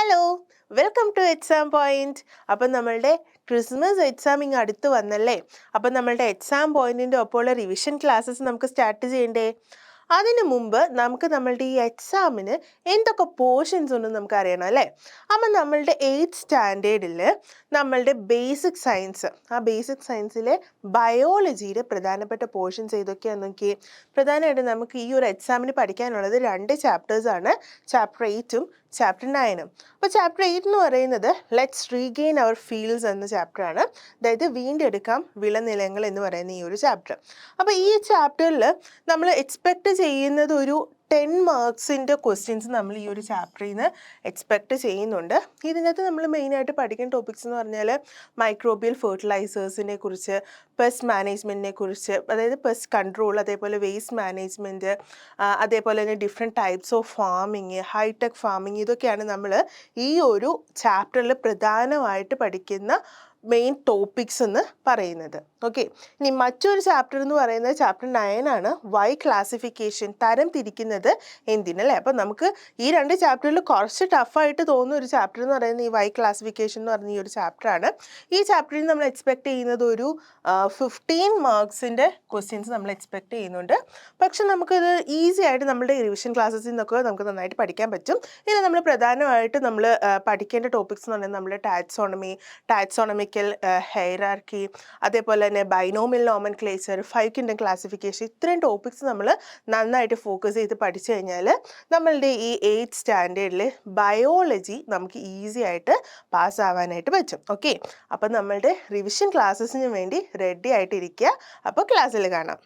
Hello welcome two exam point. അപ്പം നമ്മളുടെ Christmas exam ഇങ്ങ് അടുത്ത് വന്നല്ലേ. അപ്പം നമ്മളുടെ എക്സാം പോയിന്റിൻ്റെ ഒപ്പമുള്ള റിവിഷൻ ക്ലാസ്സസ് നമുക്ക് സ്റ്റാർട്ട് ചെയ്യണ്ടേ. അതിനു മുമ്പ് നമുക്ക് നമ്മളുടെ ഈ എക്സാമിന് എന്തൊക്കെ പോർഷൻസ് ഉണ്ടെന്ന് നമുക്ക് അറിയണം അല്ലേ. അപ്പം നമ്മളുടെ 8th സ്റ്റാൻഡേർഡിൽ നമ്മളുടെ ബേസിക് സയൻസ്, ആ ബേസിക് സയൻസിലെ ബയോളജിയുടെ പ്രധാനപ്പെട്ട പോർഷൻസ് ഏതൊക്കെയാണെന്ന് നോക്കിയേ. പ്രധാനമായിട്ടും നമുക്ക് ഈ ഒരു എക്സാമിന് പഠിക്കാനുള്ളത് 2 ചാപ്റ്റേഴ്സാണ്, ചാപ്റ്റർ 8ഉം ചാപ്റ്റർ 9ഉം. അപ്പോൾ ചാപ്റ്റർ 8 എന്ന് പറയുന്നത് ലെറ്റ്സ് റീഗെയിൻ അവർ ഫീൽഡ്സ് എന്ന ചാപ്റ്ററാണ്. അതായത് വീണ്ടെടുക്കാം വിളനിലങ്ങൾ എന്ന് പറയുന്ന ഈ ഒരു ചാപ്റ്റർ. അപ്പോൾ ഈ ചാപ്റ്ററിൽ നമ്മൾ എക്സ്പെക്റ്റ് ചെയ്യുന്നത് ഒരു 10 മാർക്സിൻ്റെ ക്വസ്റ്റ്യൻസ് നമ്മൾ ഈ ഒരു ചാപ്റ്ററിൽ നിന്ന് എക്സ്പെക്റ്റ് ചെയ്യുന്നുണ്ട്. ഇതിനകത്ത് നമ്മൾ മെയിനായിട്ട് പഠിക്കുന്ന ടോപ്പിക്സ് എന്ന് പറഞ്ഞാൽ മൈക്രോബിയൽ ഫെർട്ടിലൈസേഴ്സിനെ കുറിച്ച്, പെസ്റ്റ് മാനേജ്മെൻറ്റിനെ കുറിച്ച്, അതായത് പെസ്റ്റ് കൺട്രോൾ, അതേപോലെ വേസ്റ്റ് മാനേജ്മെൻറ്റ്, അതേപോലെ തന്നെ different types of farming, high tech farming, ഇതൊക്കെയാണ് നമ്മൾ ഈ ഒരു ചാപ്റ്ററിൽ പ്രധാനമായിട്ട് പഠിക്കുന്ന മെയിൻ ടോപ്പിക്സ് എന്ന് പറയുന്നത്. ഓക്കെ, ഇനി മറ്റൊരു ചാപ്റ്റർ എന്ന് പറയുന്നത് ചാപ്റ്റർ 9 ആണ്, വൈ ക്ലാസിഫിക്കേഷൻ, തരം തിരിക്കുന്നത് എന്തിനല്ലേ. അപ്പം നമുക്ക് ഈ 2 ചാപ്റ്ററിൽ കുറച്ച് ടഫായിട്ട് തോന്നുന്ന ഒരു ചാപ്റ്റർ എന്ന് പറയുന്നത് ഈ വൈ ക്ലാസിഫിക്കേഷൻ എന്ന് പറഞ്ഞ ഈ ഒരു ചാപ്റ്ററാണ്. ഈ ചാപ്റ്ററിൽ നമ്മൾ എക്സ്പെക്ട് ചെയ്യുന്നത് ഒരു 15 മാർക്സിൻ്റെ ക്വസ്റ്റ്യൻസ് നമ്മൾ എക്സ്പെക്ട് ചെയ്യുന്നുണ്ട്. പക്ഷെ നമുക്കത് ഈസി ആയിട്ട് നമ്മുടെ റിവിഷൻ ക്ലാസ്സസിൽ നിന്നൊക്കെ നമുക്ക് നന്നായിട്ട് പഠിക്കാൻ പറ്റും. ഇനി നമ്മൾ പ്രധാനമായിട്ട് നമ്മൾ പഠിക്കേണ്ട ടോപ്പിക്സ് എന്ന് പറയുന്നത് നമ്മുടെ ടാക്സോണമിക്കൽ ഹൈറാർക്കി, അതേപോലെ തന്നെ ബൈനോമിയൽ നോമൻക്ലേച്ചർ, 5 കിങ്ഡം ക്ലാസിഫിക്കേഷൻ, ഇത്രയും ടോപ്പിക്സ് നമ്മൾ നന്നായിട്ട് ഫോക്കസ് ചെയ്ത് പഠിച്ചു കഴിഞ്ഞാൽ നമ്മളുടെ ഈ 8th സ്റ്റാൻഡേർഡിൽ ബയോളജി നമുക്ക് ഈസി ആയിട്ട് പാസ്സാവാനായിട്ട് പറ്റും. ഓക്കെ, അപ്പം നമ്മളുടെ റിവിഷൻ ക്ലാസ്സസിന് വേണ്ടി റെഡി ആയിട്ടിരിക്കുക. അപ്പോൾ ക്ലാസ്സിൽ കാണാം.